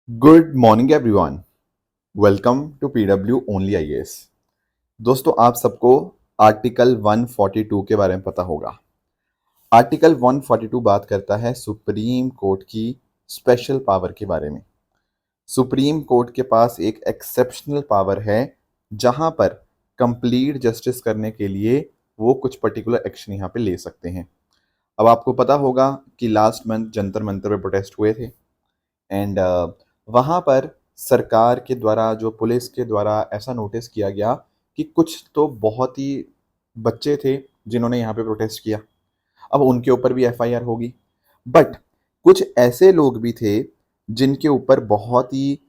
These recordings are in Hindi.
Good morning everyone. Welcome to PW only IAS. दोस्तों, आप सबको आर्टिकल 142 के बारे में पता होगा। आर्टिकल 142 बात करता है सुप्रीम कोर्ट की स्पेशल पावर के बारे में। सुप्रीम कोर्ट के पास एक एक्सेप्शनल पावर है जहां पर कंप्लीट जस्टिस करने के लिए वो कुछ पर्टिकुलर एक्शन यहाँ पे ले सकते हैं। अब आपको पता होगा कि लास्ट मंथ जंतर मंतर पे प्रोटेस्ट हुए थे एंड वहाँ पर सरकार के द्वारा जो पुलिस के द्वारा ऐसा नोटिस किया गया कि कुछ तो बहुत ही बच्चे थे जिन्होंने यहाँ पे प्रोटेस्ट किया। अब उनके ऊपर भी एफआईआर होगी, बट कुछ ऐसे लोग भी थे जिनके ऊपर बहुत ही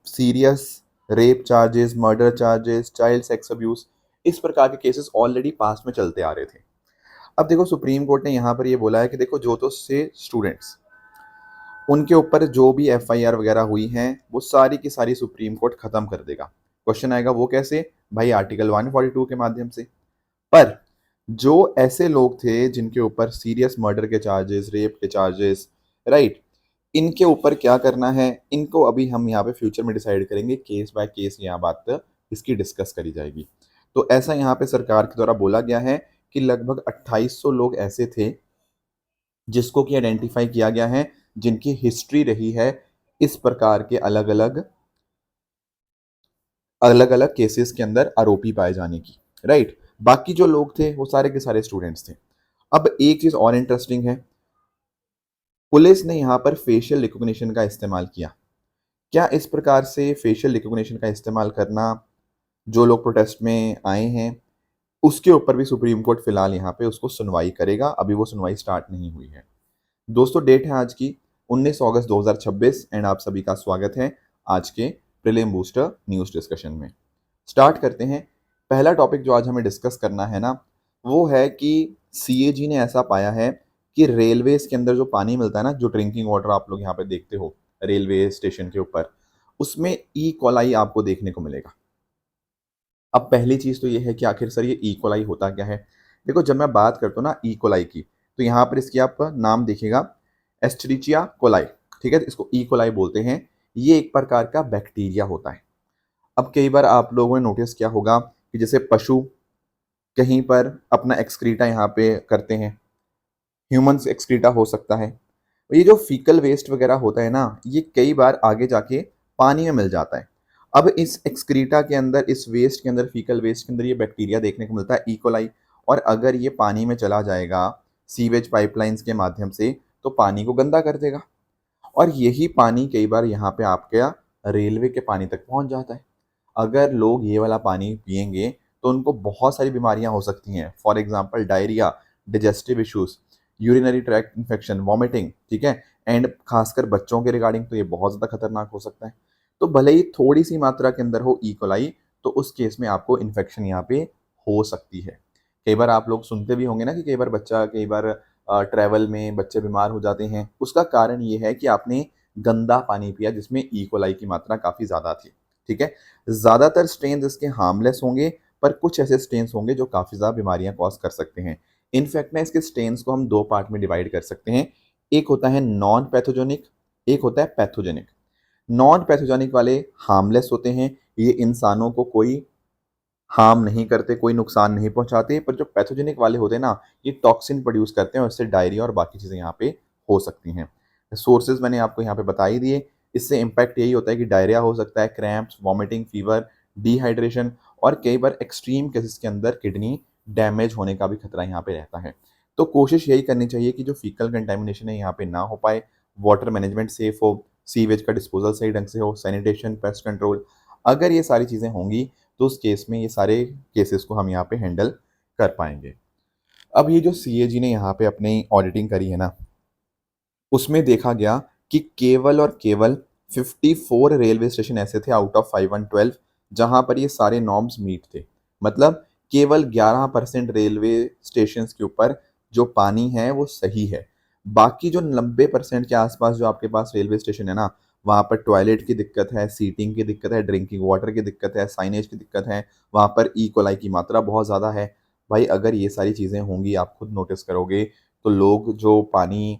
serious rape charges, murder charges, child sex abuse, इस प्रकार के केसेस ऑलरेडी पास्ट में चलते आ रहे थे। अब देखो, सुप्रीम कोर्ट ने यहाँ पर ये बोला है कि देखो, जो तो से स्टूडेंट्स उनके ऊपर जो भी एफआईआर वगैरह हुई हैं वो सारी की सारी सुप्रीम कोर्ट खत्म कर देगा। क्वेश्चन आएगा वो कैसे? भाई आर्टिकल 142 के माध्यम से। पर जो ऐसे लोग थे जिनके ऊपर सीरियस मर्डर के चार्जेस, रेप के चार्जेस, राइट, इनके ऊपर क्या करना है, इनको अभी हम यहाँ पे फ्यूचर में डिसाइड करेंगे। केस बाय केस यहाँ बात इसकी डिस्कस करी जाएगी। तो ऐसा यहाँ पे सरकार के द्वारा बोला गया है कि लगभग 2800 लोग ऐसे थे जिसको कि आइडेंटिफाई किया गया है, जिनकी हिस्ट्री रही है इस प्रकार के अलग अलग अलग अलग केसेस के अंदर आरोपी पाए जाने की, राइट। बाकी जो लोग थे वो सारे के सारे स्टूडेंट्स थे। अब एक चीज और इंटरेस्टिंग है, पुलिस ने यहाँ पर फेशियल रिकॉग्निशन का इस्तेमाल किया। क्या इस प्रकार से फेशियल रिकॉग्निशन का इस्तेमाल करना जो लोग प्रोटेस्ट में आए हैं उसके ऊपर भी सुप्रीम कोर्ट फिलहाल यहाँ पे उसको सुनवाई करेगा। अभी वो सुनवाई स्टार्ट नहीं हुई है। दोस्तों, डेट है आज की 19 अगस्त 2026 एंड आप सभी का स्वागत है आज के प्रीलिम बूस्टर न्यूज़ डिस्कशन में। स्टार्ट करते हैं। पहला टॉपिक जो आज हमें डिस्कस करना है ना, वो है कि सीएजी ने ऐसा पाया है कि रेलवेज के अंदर जो पानी मिलता है ना, जो ड्रिंकिंग वाटर आप लोग यहाँ पे देखते हो रेलवे स्टेशन के ऊपर, उसमें ई कोलाई आपको देखने को मिलेगा। अब पहली चीज़ तो ये है कि आखिर सर ये ई कोलाई होता क्या है। देखो, जब मैं बात करता हूँ ना ई कोलाई की, तो यहाँ पर इसकी आप नाम देखिएगा, एस्चरिचिया कोलाई। ठीक है, इसको ई कोलाई बोलते हैं। ये एक प्रकार का बैक्टीरिया होता है। अब कई बार आप लोगों ने नोटिस किया होगा कि जैसे पशु कहीं पर अपना एक्सक्रीटा यहाँ पे करते हैं, ह्यूमंस एक्सक्रीटा हो सकता है। ये जो फीकल वेस्ट वगैरह होता है ना, ये कई बार आगे जाके पानी में मिल जाता है। अब इस एक्सक्रीटा के अंदर, इस वेस्ट के अंदर, फीकल वेस्ट के अंदर ये बैक्टीरिया देखने को मिलता है, ई. और अगर ये पानी में चला जाएगा सीवेज पाइपलाइंस के माध्यम से, तो पानी को गंदा कर देगा। और यही पानी कई बार यहाँ पे आपके रेलवे के पानी तक पहुँच जाता है। अगर लोग ये वाला पानी पिएंगे तो उनको बहुत सारी बीमारियां हो सकती हैं। For example diarrhoea, digestive issues, urinary tract infection, vomiting, ठीक है। एंड खासकर बच्चों के रिगार्डिंग तो ये बहुत ज़्यादा खतरनाक हो सकता है। तो भले ही थोड़ी सी मात्रा के अंदर हो ई कोलाई, तो उस केस में आपको इन्फेक्शन यहाँ पे हो सकती है। कई बार आप लोग सुनते भी होंगे ना कि कई बार ट्रैवल में बच्चे बीमार हो जाते हैं। उसका कारण ये है कि आपने गंदा पानी पिया जिसमें ई कोलाई की मात्रा काफ़ी ज़्यादा थी। ठीक है, ज़्यादातर स्ट्रेन इसके हार्मलेस होंगे, पर कुछ ऐसे स्ट्रेन्स होंगे जो काफ़ी ज़्यादा बीमारियां कॉज कर सकते हैं। इनफैक्ट ना, इसके स्ट्रेन्स को हम दो पार्ट में डिवाइड कर सकते हैं। एक होता है नॉन पैथोजेनिक, एक होता है पैथोजेनिक। नॉन पैथोजेनिक वाले हार्मलेस होते हैं, ये इंसानों को कोई हार्म नहीं करते, कोई नुकसान नहीं पहुंचाते। पर जो पैथोजेनिक वाले होते हैं ना, ये टॉक्सिन प्रोड्यूस करते हैं और इससे डायरिया और बाकी चीज़ें यहाँ पे हो सकती हैं। सोर्सेज मैंने आपको यहाँ पे बता ही दिए। इससे इम्पैक्ट यही होता है कि डायरिया हो सकता है, क्रैम्प्स, वॉमिटिंग, फीवर, डिहाइड्रेशन, और कई बार एक्सट्रीम केसेस के अंदर किडनी डैमेज होने का भी खतरा यहाँ पे रहता है। तो कोशिश यही करनी चाहिए कि जो फीकल कंटेमिनेशन है यहाँ पे ना हो पाए, वाटर मैनेजमेंट सेफ हो, सीवेज का डिस्पोजल सही ढंग से हो, सैनिटेशन, पेस्ट कंट्रोल। अगर ये सारी चीज़ें होंगी तो उस केस में ये सारे केसेस को हम यहाँ पे हैंडल कर पाएंगे। अब ये जो सीएजी ने यहाँ पे अपनी ऑडिटिंग करी है ना, उसमें देखा गया कि केवल और केवल 54 रेलवे स्टेशन ऐसे थे आउट ऑफ 512 जहां पर ये सारे नॉर्म्स मीट थे। मतलब केवल 11% रेलवे स्टेशन के ऊपर जो पानी है वो सही है। बाकी जो 90% के आसपास जो आपके पास रेलवे स्टेशन है ना, वहाँ पर टॉयलेट की दिक्कत है, सीटिंग की दिक्कत है, ड्रिंकिंग वाटर की दिक्कत है, साइनेज की दिक्कत है, वहाँ पर ई कोलाई की मात्रा बहुत ज़्यादा है। भाई अगर ये सारी चीज़ें होंगी, आप खुद नोटिस करोगे, तो लोग जो पानी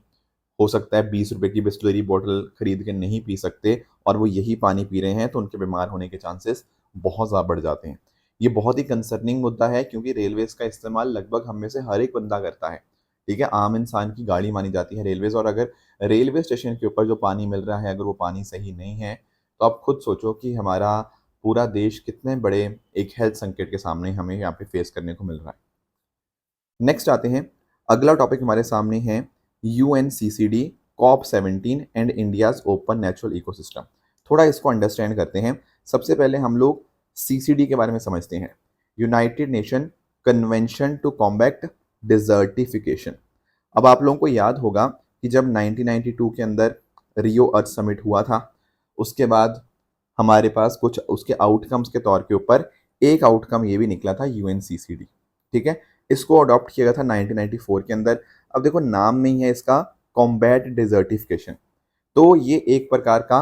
हो सकता है 20 रुपए की बिस्लरी बॉटल खरीद के नहीं पी सकते, और वो यही पानी पी रहे हैं, तो उनके बीमार होने के चांसेस बहुत ज़्यादा बढ़ जाते हैं। ये बहुत ही कंसर्निंग मुद्दा है, क्योंकि रेलवेज़ का इस्तेमाल लगभग हम में से हर एक बंदा करता है, ठीक है? आम इंसान की गाड़ी मानी जाती है रेलवेज़, और अगर रेलवे स्टेशन के ऊपर जो पानी मिल रहा है, अगर वो पानी सही नहीं है, तो आप खुद सोचो कि हमारा पूरा देश कितने बड़े एक हेल्थ संकट के सामने हमें यहाँ पे फेस करने को मिल रहा है। नेक्स्ट आते हैं, अगला टॉपिक हमारे सामने है UNCCD COP 17 and India's open natural ecosystem. थोड़ा इसको अंडरस्टैंड करते हैं। सबसे पहले हम लोग सीसीडी के बारे में समझते हैं। United Nation convention to combat desertification. अब आप लोगों को याद होगा कि जब 1992 के अंदर रियो अर्थ समिट हुआ था, उसके बाद हमारे पास कुछ उसके आउटकम्स के तौर के ऊपर एक आउटकम ये भी निकला था यूएनसीसीडी, ठीक है? इसको अडॉप्ट किया गया था 1994 के अंदर। अब देखो नाम में ही है इसका कॉम्बैट डिजर्टिफिकेशन, तो ये एक प्रकार का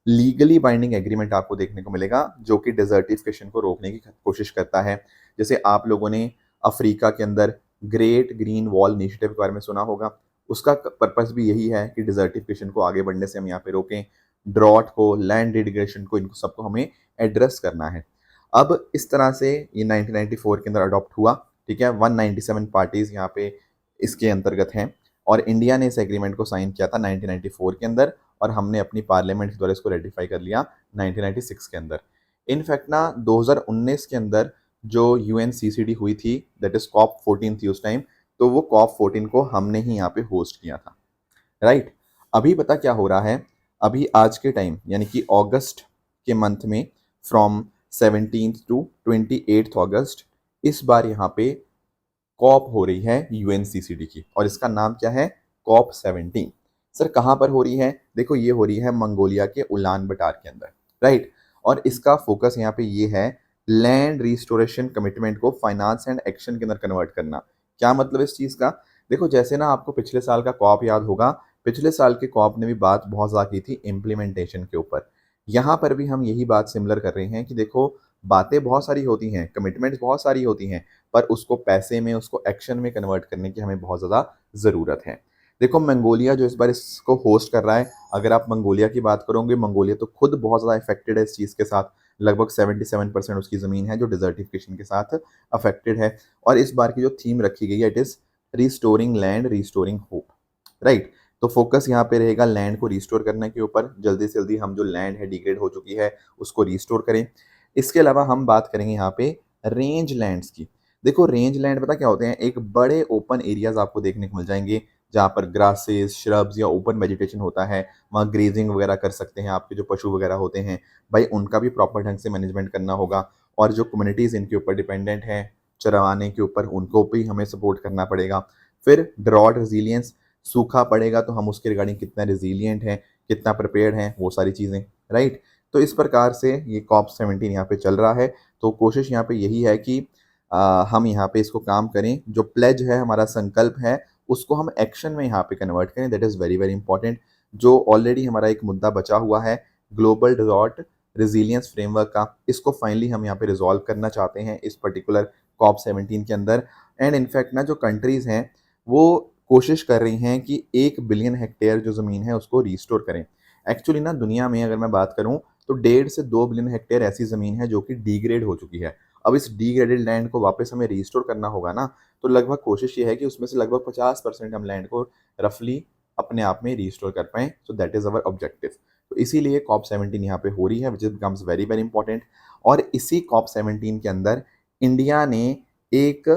लीगली बाइंडिंग एग्रीमेंट आपको देखने को मिलेगा जो कि डिजर्टिफिकेशन को रोकने की कोशिश करता है। जैसे आप लोगों ने अफ्रीका के अंदर ग्रेट ग्रीन वॉल इनिशिएटिव के बारे में सुना होगा, उसका पर्पस भी यही है कि डिजर्टिफिकेशन को आगे बढ़ने से हम यहाँ पे रोकें, ड्रॉट को, लैंड डिग्रेडेशन को, इनको सबको हमें एड्रेस करना है। अब इस तरह से ये 1994 के अंदर अडॉप्ट हुआ, ठीक है? 197 पार्टीज यहाँ पे इसके अंतर्गत हैं, और इंडिया ने इस एग्रीमेंट को साइन किया था 1994 के अंदर, और हमने अपनी पार्लियामेंट के द्वारा इसको रेटिफाई कर लिया 1996 के अंदर। इनफैक्ट ना 2019 के अंदर जो यूएनसीसीडी हुई थी, दैट इज कॉप 14 थी उस टाइम, तो वो कॉप 14 को हमने ही यहाँ पे होस्ट किया था, राइट? अभी पता क्या हो रहा है, अभी आज के टाइम यानी कि अगस्त के मंथ में फ्रॉम 17th टू 28th अगस्त, इस बार यहाँ पे कॉप हो रही है यूएनसीसीडी की, और इसका नाम क्या है? कॉप 17। सर कहाँ पर हो रही है? देखो ये हो रही है मंगोलिया के उलान बटार के अंदर, राइट? और इसका फोकस यहाँ पे ये है लैंड रिस्टोरेशन कमिटमेंट को फाइनेंस एंड एक्शन के अंदर कन्वर्ट करना। क्या मतलब इस चीज़ का? देखो जैसे ना आपको पिछले साल का कॉप याद होगा, पिछले साल के कॉप ने भी बात बहुत ज़्यादा की थी इम्प्लीमेंटेशन के ऊपर। यहाँ पर भी हम यही बात सिमिलर कर रहे हैं कि देखो बातें बहुत सारी होती हैं, कमिटमेंट्स बहुत सारी होती हैं, पर उसको पैसे में, उसको एक्शन में कन्वर्ट करने की हमें बहुत ज़्यादा ज़रूरत है। देखो मंगोलिया जो इस बार इसको होस्ट कर रहा है, अगर आप मंगोलिया की बात करोगे, मंगोलिया तो खुद बहुत ज़्यादा इफेक्टेड है इस चीज़ के साथ। लगभग 77% उसकी ज़मीन है जो डिजर्टिफिकेशन के साथ अफेक्टेड है, और इस बार की जो थीम रखी गई है, it is restoring land, restoring hope, right? तो फोकस यहाँ पे रहेगा लैंड को रिस्टोर करने के ऊपर, जल्दी से जल्दी हम जो लैंड है डिग्रेड हो चुकी है उसको रिस्टोर करें। इसके अलावा हम बात करेंगे यहाँ पे रेंज लैंड्स की। देखो रेंज लैंड पता क्या होते हैं? एक बड़े ओपन एरियाज आपको देखने को मिल जाएंगे, जहाँ पर ग्रासेस, श्रब्स या ओपन वेजिटेशन होता है, वहाँ ग्रेजिंग वगैरह कर सकते हैं। आपके जो पशु वगैरह होते हैं भाई, उनका भी प्रॉपर ढंग से मैनेजमेंट करना होगा, और जो कम्युनिटीज़ इनके ऊपर डिपेंडेंट हैं चरवाने के ऊपर, उनको भी हमें सपोर्ट करना पड़ेगा। फिर ड्रॉट रेजिलियंस, सूखा पड़ेगा तो हम उसके रिगार्डिंग कितना रेजिलियंट हैं, कितना प्रिपेयर्ड हैं, वो सारी चीज़ें, राइट? तो इस प्रकार से ये कॉप 17 यहाँ पे चल रहा है। तो कोशिश यहाँ पे यही है कि हम यहाँ पे इसको काम करें, जो प्लेज है, हमारा संकल्प है, उसको हम एक्शन में यहाँ पे कन्वर्ट करें। That is very very important. जो ऑलरेडी हमारा एक मुद्दा बचा हुआ है ग्लोबल ड्रॉट रेजिलियंस फ्रेमवर्क का, इसको फाइनली हम यहाँ पे रिजॉल्व करना चाहते हैं इस पर्टिकुलर कॉप 17 के अंदर। एंड इनफैक्ट ना जो कंट्रीज़ हैं वो कोशिश कर रही हैं कि 1 बिलियन हेक्टेयर जो ज़मीन है उसको रिस्टोर करें। एक्चुअली ना दुनिया में अगर मैं बात करूँ तो 1.5 से 2 बिलियन हेक्टेयर ऐसी ज़मीन है जो कि डिग्रेड हो चुकी है। अब इस डिग्रेडेड लैंड को वापस हमें रिस्टोर करना होगा ना, तो लगभग कोशिश ये है कि उसमें से लगभग 50% हम लैंड को रफली अपने आप में रिस्टोर कर पाएँ। So that is our objective. तो इसीलिए कॉप 17 यहाँ पे हो रही है, which is becomes very very important. और इसी कॉप 17 के अंदर इंडिया ने एक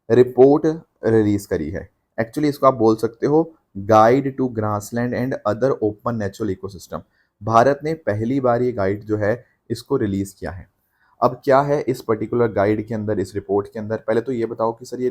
रिपोर्ट रिलीज़ करी है। एक्चुअली इसको आप बोल सकते हो guide to grassland and other open natural ecosystem. Bharat ने पहली बार ये गाइड जो है इसको रिलीज़ किया है। अब क्या है इस पर्टिकुलर गाइड के अंदर, इस रिपोर्ट के अंदर? पहले तो ये बताओ कि सर ये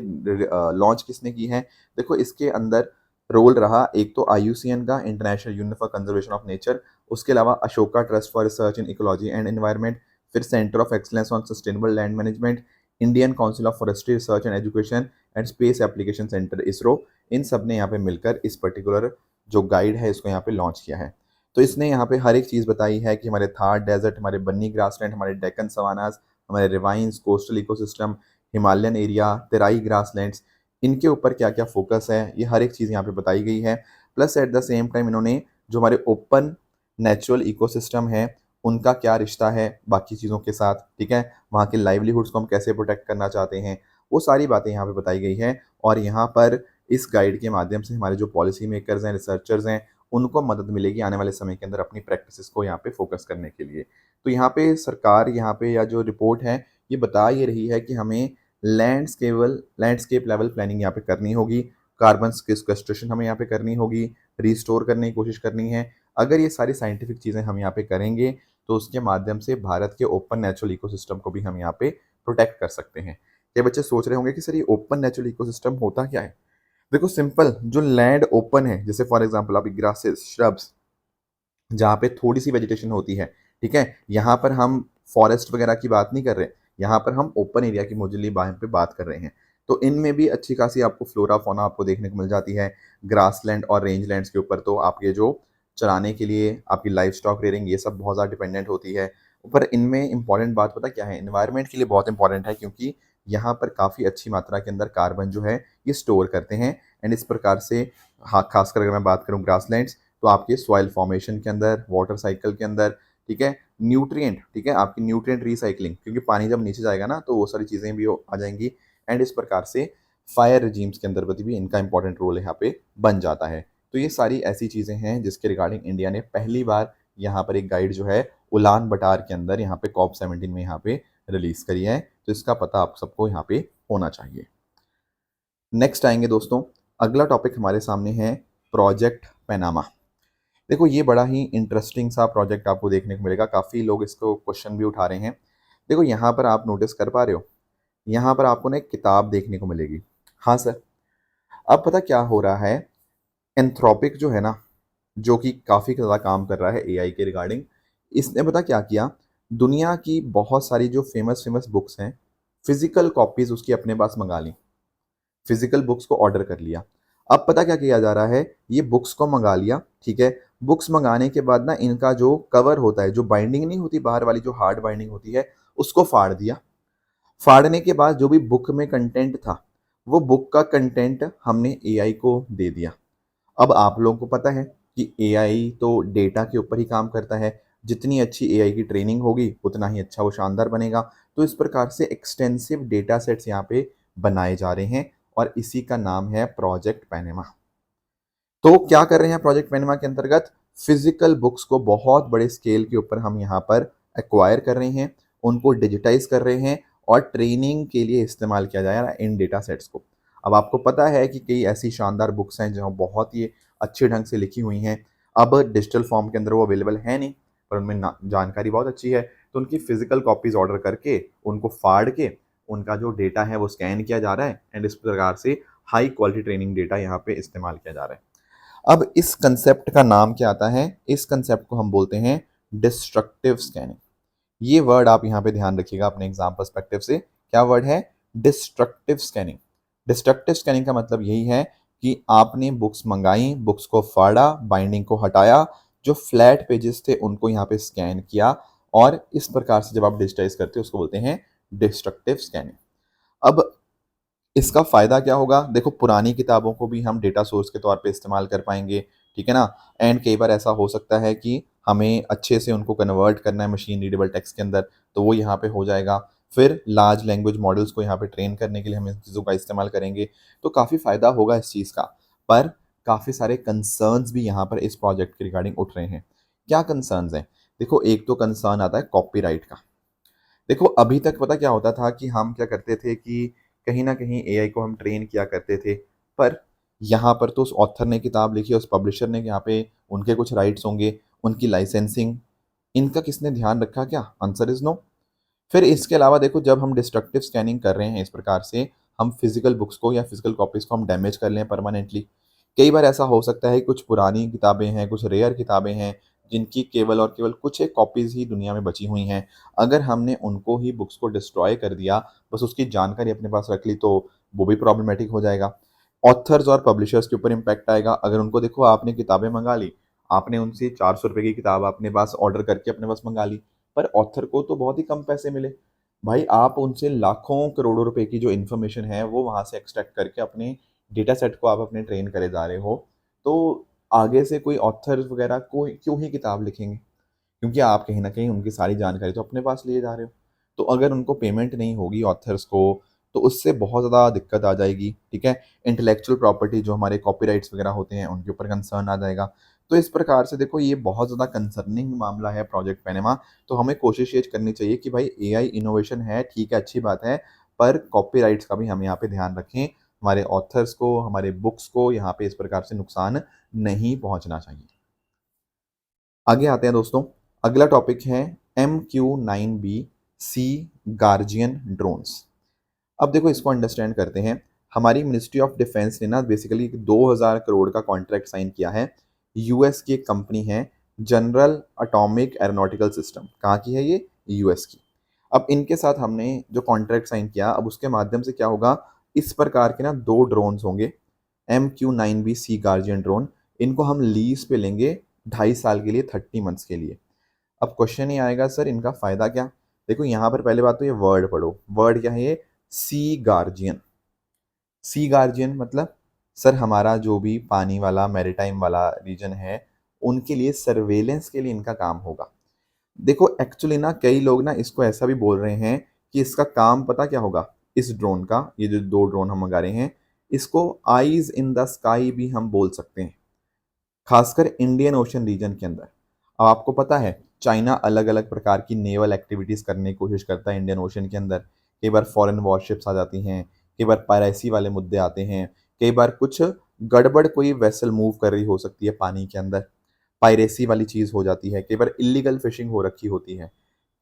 लॉन्च किसने की है? देखो इसके अंदर रोल रहा एक तो आईयूसीएन का, international union for conservation of nature, उसके अलावा Ashoka trust for research in ecology and environment, फिर centre of excellence on sustainable land management, Indian council of forestry research and education and space application centre ISRO. इन सब ने यहाँ पे मिलकर इस पर्टिकुलर जो गाइड है इसको यहाँ पे लॉन्च किया है। तो इसने यहाँ पे हर एक चीज़ बताई है कि हमारे थार डेजर्ट, हमारे बन्नी ग्रासलैंड, हमारे डेक्कन सवानास, हमारे ravines, coastal ecosystem, Himalayan area, Terai grasslands, इनके ऊपर क्या क्या फोकस है, ये हर एक चीज़ यहाँ पे बताई गई है। Plus at the same time इन्होंने जो हमारे ओपन नेचुरल इकोसिस्टम है उनका क्या रिश्ता है बाकी चीज़ों के साथ, ठीक है, वहाँ के लाइवलीहुड्स को हम कैसे प्रोटेक्ट करना चाहते हैं, वो सारी बातें यहाँ पे बताई गई हैं। और यहाँ पर इस गाइड के माध्यम से हमारे जो पॉलिसी मेकर्स हैं, रिसर्चर्स हैं, उनको मदद मिलेगी आने वाले समय के अंदर अपनी प्रैक्टिसेस को यहाँ पे फोकस करने के लिए। तो यहाँ पे सरकार यहाँ पे या जो रिपोर्ट है ये बता ये रही है कि हमें लैंडस्केप लेवल प्लानिंग यहाँ पे करनी होगी, कार्बन सिक्वेस्ट्रेशन हमें यहाँ पे करनी होगी, रिस्टोर करने की कोशिश करनी है। अगर ये सारी साइंटिफिक चीज़ें हम यहाँ पे करेंगे तो उसके माध्यम से भारत के ओपन नेचुरल इकोसिस्टम को भी हम यहाँ पे प्रोटेक्ट कर सकते हैं। ये बच्चे सोच रहे होंगे कि सर ये ओपन नेचुरल इकोसिस्टम होता क्या है? देखो सिंपल, जो लैंड ओपन है जैसे फॉर एग्जांपल अभी ग्रासेस, श्रब्स, जहाँ पे थोड़ी सी वेजिटेशन होती है, ठीक है, यहाँ पर हम फॉरेस्ट वगैरह की बात नहीं कर रहे, यहाँ पर हम ओपन एरिया की मोजली पे बात कर रहे हैं। तो इनमें भी अच्छी खासी आपको फ्लोरा फौना आपको देखने को मिल जाती है। ग्रासलैंड और रेंज लैंड्स के ऊपर तो आपके जो चराने के लिए आपकी लाइफ स्टॉक रेयरिंग ये सब बहुत ज़्यादा डिपेंडेंट होती है। पर इनमें इंपॉर्टेंट बात पता क्या है, एनवायरनमेंट के लिए बहुत इंपॉर्टेंट है, क्योंकि यहाँ पर काफ़ी अच्छी मात्रा के अंदर कार्बन जो है ये स्टोर करते हैं। एंड इस प्रकार से हाँ, खासकर अगर मैं बात करूँ ग्रासलैंड्स, तो आपके सॉइल फॉर्मेशन के अंदर, वाटर साइकिल के अंदर, ठीक है, न्यूट्रिएंट, ठीक है, आपकी न्यूट्रिएंट रिसाइक्लिंग, क्योंकि पानी जब नीचे जाएगा ना तो वो सारी चीज़ें भी आ जाएंगी। एंड इस प्रकार से फायर रिजीम्स के अंदर भी इनका इंपॉर्टेंट रोल यहाँ पे बन जाता है। तो ये सारी ऐसी चीज़ें हैं जिसके रिगार्डिंग इंडिया ने पहली बार यहाँ पर एक गाइड जो है उलान बटार के अंदर यहाँ पे कॉप 17 में यहाँ पे रिलीज करी है। तो इसका पता आप सबको यहाँ पे होना चाहिए। नेक्स्ट आएंगे दोस्तों, अगला टॉपिक हमारे सामने है प्रोजेक्ट पैनामा। देखो ये बड़ा ही इंटरेस्टिंग सा प्रोजेक्ट आपको देखने को मिलेगा, काफ़ी लोग इसको क्वेश्चन भी उठा रहे हैं। देखो यहाँ पर आप नोटिस कर पा रहे हो, यहाँ पर आपको ना एक किताब देखने को मिलेगी। हाँ सर, अब पता क्या हो रहा है, एंथ्रोपिक जो है ना, जो कि काफ़ी ज़्यादा काम कर रहा है एआई के रिगार्डिंग, इसने पता क्या किया, दुनिया की बहुत सारी जो फेमस फेमस बुक्स हैं, फिजिकल कॉपीज़ उसकी अपने पास मंगा ली, फिजिकल बुक्स को ऑर्डर कर लिया। अब पता क्या किया जा रहा है, ये बुक्स को मंगा लिया, ठीक है, बुक्स मंगाने के बाद ना इनका जो कवर होता है, जो बाइंडिंग नहीं होती बाहर वाली, जो हार्ड बाइंडिंग होती है, उसको फाड़ दिया। फाड़ने के बाद जो भी बुक में कंटेंट था, वो बुक का कंटेंट हमने एआई को दे दिया। अब आप लोगों को पता है कि एआई तो डेटा के ऊपर ही काम करता है, जितनी अच्छी एआई की ट्रेनिंग होगी उतना ही अच्छा वो शानदार बनेगा। तो इस प्रकार से एक्सटेंसिव डेटा सेट्स यहाँ पे बनाए जा रहे हैं और इसी का नाम है प्रोजेक्ट पैनेमा। तो क्या कर रहे हैं प्रोजेक्ट पैनेमा के अंतर्गत, फिजिकल बुक्स को बहुत बड़े स्केल के ऊपर हम यहाँ पर एक्वायर कर रहे हैं, उनको डिजिटाइज कर रहे हैं और ट्रेनिंग के लिए इस्तेमाल किया जा रहा है इन डेटा सेट्स को। अब आपको पता है कि कई ऐसी शानदार बुक्स हैं जो बहुत ही अच्छे ढंग से लिखी हुई हैं, अब डिजिटल फॉर्म के अंदर वो अवेलेबल है नहीं, पर उनमें जानकारी बहुत अच्छी है, तो उनकी फिजिकल कॉपीज ऑर्डर करके उनको फाड़ के उनका जो डेटा है वो स्कैन किया जा रहा है एंड इस प्रकार से हाई क्वालिटी ट्रेनिंग डेटा यहाँ पे इस्तेमाल किया जा रहा है। अब इस कंसेप्ट का नाम क्या आता है, इस कंसेप्ट को हम बोलते हैं डिस्ट्रक्टिव स्कैनिंग। ये वर्ड आप यहाँ पे ध्यान रखिएगा अपने एग्जाम पर्सपेक्टिव से, क्या वर्ड है, डिस्ट्रक्टिव स्कैनिंग। डिस्ट्रक्टिव स्कैनिंग का मतलब यही है कि आपने बुक्स मंगाई, बुक्स को फाड़ा, बाइंडिंग को हटाया, जो फ्लैट पेजेस थे उनको यहाँ पे स्कैन किया और इस प्रकार से जब आप डिजिटाइज करते हो उसको बोलते हैं डिस्ट्रक्टिव स्कैनिंग। अब इसका फ़ायदा क्या होगा, देखो पुरानी किताबों को भी हम डेटा सोर्स के तौर पे इस्तेमाल कर पाएंगे, ठीक है ना। एंड कई बार ऐसा हो सकता है कि हमें अच्छे से उनको कन्वर्ट करना है मशीन रीडेबल टेक्स्ट के अंदर, तो वो यहाँ पे हो जाएगा। फिर लार्ज लैंग्वेज मॉडल्स को यहाँ पे ट्रेन करने के लिए हम इन चीज़ों का इस्तेमाल करेंगे, तो काफ़ी फ़ायदा होगा इस चीज़ का। पर काफ़ी सारे कंसर्न्स भी यहाँ पर इस प्रोजेक्ट के रिगार्डिंग उठ रहे हैं। क्या कंसर्न्स हैं, देखो एक तो कंसर्न आता है कॉपीराइट का। देखो अभी तक पता क्या होता था कि हम क्या करते थे कि कहीं ना कहीं एआई को हम ट्रेन किया करते थे, पर यहाँ पर तो उस ऑथर ने किताब लिखी, उस पब्लिशर ने, यहाँ पे उनके कुछ राइट्स होंगे, उनकी लाइसेंसिंग, इनका किसने ध्यान रखा क्या, आंसर इज नो। फिर इसके अलावा देखो जब हम डिस्ट्रक्टिव स्कैनिंग कर रहे हैं इस प्रकार से, हम फिजिकल बुक्स को या फिजिकल कॉपीज को हम डैमेज कर लें परमानेंटली। कई बार ऐसा हो सकता है कि कुछ पुरानी किताबें हैं, कुछ रेयर किताबें हैं, जिनकी केवल और केवल कुछ एक कॉपीज ही दुनिया में बची हुई हैं। अगर हमने उनको ही बुक्स को डिस्ट्रॉय कर दिया, बस उसकी जानकारी अपने पास रख ली, तो वो भी प्रॉब्लमेटिक हो जाएगा। ऑथर्स और पब्लिशर्स के ऊपर इम्पैक्ट आएगा। अगर उनको देखो आपने किताबें मंगा ली, आपने उनसे 400 रुपये की किताब अपने पास ऑर्डर करके अपने पास मंगा ली, पर ऑथर को तो बहुत ही कम पैसे मिले। भाई आप उनसे लाखों करोड़ों रुपए की जो इन्फॉर्मेशन है वो वहाँ से एक्सट्रैक्ट करके अपने डेटा सेट को आप अपने ट्रेन करे जा रहे हो, तो आगे से कोई ऑथर्स वगैरह कोई क्यों ही किताब लिखेंगे, क्योंकि आप कहीं ना कहीं उनकी सारी जानकारी तो अपने पास लिए जा रहे हो। तो अगर उनको पेमेंट नहीं होगी ऑथर्स को, तो उससे बहुत ज़्यादा दिक्कत आ जाएगी, ठीक है। इंटेलेक्चुअल प्रॉपर्टी जो हमारे कॉपीराइट्स वगैरह होते हैं उनके ऊपर कंसर्न आ जाएगा। तो इस प्रकार से देखो ये बहुत ज़्यादा कंसर्निंग मामला है प्रोजेक्ट पैनामा। तो हमें कोशिश ये करनी चाहिए कि भाई एआई इनोवेशन है, ठीक है, अच्छी बात है, पर कॉपीराइट्स का भी हम यहाँ पे ध्यान रखें। हमारे ऑथर्स को, हमारे बुक्स को यहाँ पे इस प्रकार से नुकसान नहीं पहुंचना चाहिए। आगे आते हैं दोस्तों, अगला टॉपिक है MQ-9B सी गार्जियन ड्रोन्स। अब देखो इसको अंडरस्टैंड करते हैं। हमारी मिनिस्ट्री ऑफ डिफेंस ने ना बेसिकली 2000 करोड़ का कॉन्ट्रैक्ट साइन किया है। यूएस की एक कंपनी है, जनरल एटॉमिक एरोनॉटिकल सिस्टम। कहाँ की है ये? यूएस की। अब इनके साथ हमने जो कॉन्ट्रैक्ट साइन किया, अब उसके माध्यम से क्या होगा, इस प्रकार के ना 2 ड्रोन्स होंगे, MQ-9B सी गार्जियन ड्रोन। इनको हम लीज पे लेंगे 2.5 साल के लिए, 30 मंथ्स के लिए। अब क्वेश्चन ये आएगा सर इनका फायदा क्या? देखो यहाँ पर पहले बात तो ये वर्ड पढ़ो, वर्ड क्या है ये? सी गार्जियन। सी गार्जियन मतलब सर हमारा जो भी पानी वाला मैरीटाइम वाला रीजन है, उनके लिए सर्वेलेंस के लिए इनका काम होगा। देखो एक्चुअली ना कई लोग ना इसको ऐसा भी बोल रहे हैं कि इसका काम पता क्या होगा, इस ड्रोन का, ये जो 2 ड्रोन हम मंगा रहे हैं, इसको आईज इन द स्काई भी हम बोल सकते हैं, खासकर इंडियन ओशन रीजन के अंदर। अब आपको पता है चाइना अलग अलग प्रकार की नेवल एक्टिविटीज़ करने की कोशिश करता है इंडियन ओशन के अंदर। कई बार फॉरेन वॉरशिप्स आ जाती हैं, कई बार पायरेसी वाले मुद्दे आते हैं, कई बार कुछ गड़बड़ कोई वेसल मूव कर रही हो सकती है पानी के अंदर, पायरेसी वाली चीज़ हो जाती है, कई बार इलीगल फिशिंग हो रखी होती है।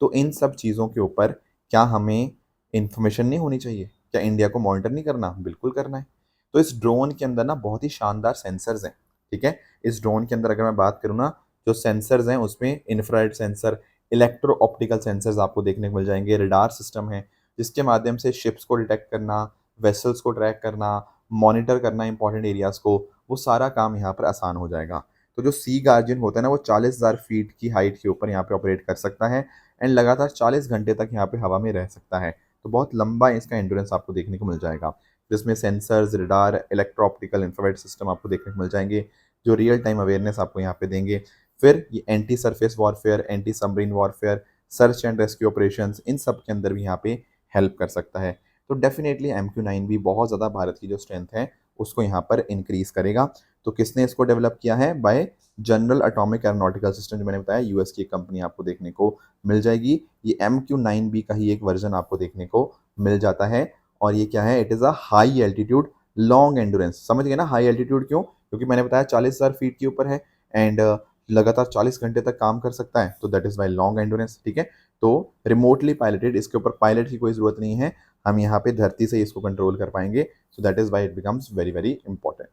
तो इन सब चीज़ों के ऊपर क्या हमें इंफॉर्मेशन नहीं होनी चाहिए? क्या इंडिया को मॉनिटर नहीं करना? बिल्कुल करना है। तो इस ड्रोन के अंदर ना बहुत ही शानदार सेंसर्स हैं, ठीक है। इस ड्रोन के अंदर अगर मैं बात करूँ ना, जो सेंसर्स हैं उसमें infrared sensor, electro optical sensors आपको देखने को मिल जाएंगे, रडार सिस्टम है जिसके माध्यम से शिप्स को डिटेक्ट करना, वेसल्स को ट्रैक करना, मॉनिटर करना इंपॉर्टेंट एरियाज को, वो सारा काम यहाँ पर आसान हो जाएगा। तो जो सी गार्जियन होता है ना, वो 40,000 फीट की हाइट के ऊपर यहाँ पे ऑपरेट कर सकता है एंड लगातार 40 घंटे तक यहाँ पे हवा में रह सकता है। तो बहुत लंबा इसका एंड्योरेंस आपको देखने को मिल जाएगा, जिसमें sensors, radar, electro optical infrared system आपको देखने को मिल जाएंगे, जो रियल टाइम अवेयरनेस आपको यहाँ पे देंगे। फिर ये anti surface warfare, anti submarine warfare, search and rescue operations, इन सब के अंदर भी यहाँ पे हेल्प कर सकता है। तो डेफिनेटली MQ-9 भी बहुत ज़्यादा भारत की जो स्ट्रेंथ है उसको यहाँ पर इंक्रीज करेगा। तो किसने इसको डेवलप किया है? Bye general atomic aeronautical system, जो मैंने बताया यूएस की एक कंपनी आपको देखने को मिल जाएगी। ये MQ-9B का ही एक वर्जन आपको देखने को मिल जाता है। और ये क्या है? It is a high altitude long endurance. समझ गए ना हाई एल्टीट्यूड क्यों? क्योंकि मैंने बताया 40,000 फीट के ऊपर है एंड लगातार 40 घंटे तक काम कर सकता है, तो that is why long endurance, ठीक है। तो रिमोटली पायलटेड, इसके ऊपर पायलट की कोई ज़रूरत नहीं है, हम यहाँ पे धरती से इसको कंट्रोल कर पाएंगे। So that is why it becomes very very important.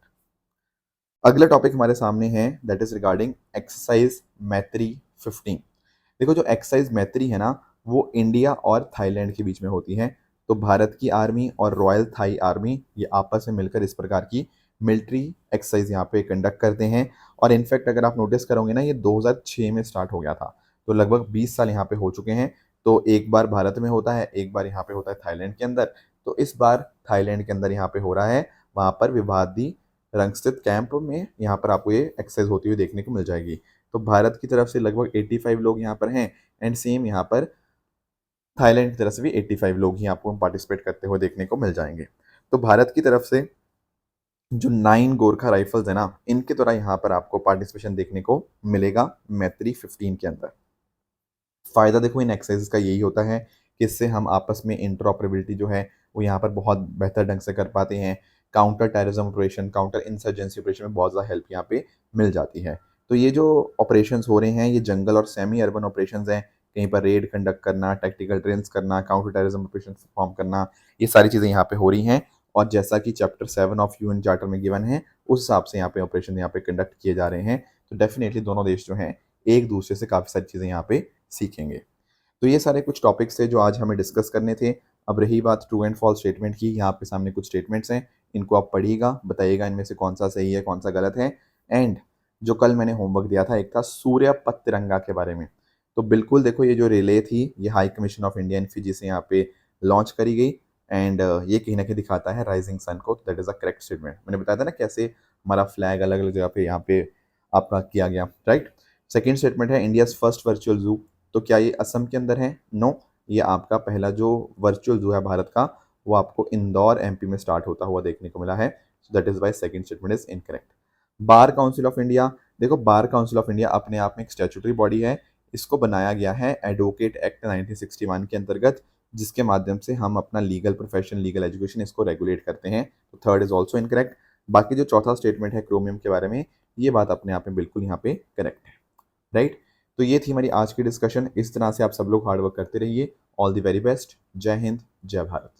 अगला टॉपिक हमारे सामने है, दैट इज रिगार्डिंग एक्सरसाइज मैत्री 15। देखो जो एक्सरसाइज मैत्री है ना, वो इंडिया और थाईलैंड के बीच में होती है। तो भारत की आर्मी और रॉयल थाई आर्मी ये आपस में मिलकर इस प्रकार की मिलिट्री एक्सरसाइज यहाँ पे कंडक्ट करते हैं। और इनफैक्ट अगर आप नोटिस करोगे ना, ये 2006 में स्टार्ट हो गया था, तो लगभग 20 साल यहाँ पे हो चुके हैं। तो एक बार भारत में होता है, एक बार यहाँ पे होता है थाईलैंड के अंदर। तो इस बार थाईलैंड के अंदर यहाँ पे हो रहा है, वहाँ पर विवादी रंग स्थित कैंप में यहाँ पर आपको ये एक्सरसाइज होती हुई देखने को मिल जाएगी। तो भारत की तरफ से लगभग 85 लोग यहाँ पर हैं एंड सेम यहाँ पर थाईलैंड की तरफ से भी 85 लोग ही आपको पार्टिसिपेट करते हुए देखने को मिल जाएंगे। तो भारत की तरफ से जो 9 गोरखा राइफल्स है ना, इनके द्वारा यहाँ पर आपको पार्टिसिपेशन देखने को मिलेगा मैत्री 15 के अंदर। फ़ायदा देखो इन एक्सरसाइज का यही होता है कि इससे हम आपस में इंटरऑपरेबिलिटी जो है वो यहाँ पर बहुत बेहतर ढंग से कर पाते हैं। Counter terrorism operation, counter insurgency operation में बहुत ज़्यादा हेल्प यहाँ पे मिल जाती है। तो ये जो ऑपरेशंस हो रहे हैं, ये जंगल और सेमी अर्बन ऑपरेशंस हैं। कहीं पर रेड कंडक्ट करना, टैक्टिकल ड्रिल्स करना, काउंटर टेररिज्म ऑपरेशन परफॉर्म करना, ये सारी चीज़ें यहाँ पे हो रही हैं। और जैसा कि चैप्टर 7 ऑफ यूएन चार्टर में गिवन है, उस हिसाब से यहाँ पे ऑपरेशन यहाँ पे कंडक्ट किए जा रहे हैं। तो डेफिनेटली दोनों देश जो हैं एक दूसरे से काफ़ी सारी चीज़ें यहाँ पे सीखेंगे। तो ये सारे कुछ टॉपिक्स थे जो आज हमें डिस्कस करने थे। अब रही बात ट्रू एंड फॉल्स स्टेटमेंट की, यहाँ पे सामने कुछ स्टेटमेंट्स हैं, इनको आप पढ़िएगा, बताइएगा इनमें से कौन सा सही है, कौन सा गलत है। एंड जो कल मैंने होमवर्क दिया था, एक था सूर्य पथ तिरंगा के बारे में। तो बिल्कुल देखो ये जो रिले थी, ये high commission of India in Fiji से यहाँ पे लॉन्च करी गई एंड ये कहीं ना कहीं दिखाता है राइजिंग सन को। That is a correct statement. मैंने बताया था ना कैसे हमारा फ्लैग अलग अलग जगह पे यहाँ पे आपका किया गया, राइट। सेकेंड स्टेटमेंट है इंडियाज फर्स्ट वर्चुअल जू, तो क्या ये असम के अंदर है? नो, ये आपका पहला जो वर्चुअल जू है भारत का वो आपको इंदौर एमपी में स्टार्ट होता हुआ देखने को मिला है। So that is why second statement is incorrect. Bar council of India, देखो बार काउंसिल ऑफ इंडिया अपने आप में एक स्टैट्यूटरी बॉडी है, इसको बनाया गया है एडवोकेट एक्ट 1961 के अंतर्गत, जिसके माध्यम से हम अपना लीगल प्रोफेशन, लीगल एजुकेशन इसको रेगुलेट करते हैं। तो थर्ड इज ऑल्सो इनकरेक्ट। बाकी जो चौथा स्टेटमेंट है क्रोमियम के बारे में, ये बात अपने आप में बिल्कुल यहाँ पे करेक्ट है, राइट। तो ये थी हमारी आज की डिस्कशन। इस तरह से आप सब लोग हार्डवर्क करते रहिए। All the very best. जय हिंद, जय भारत।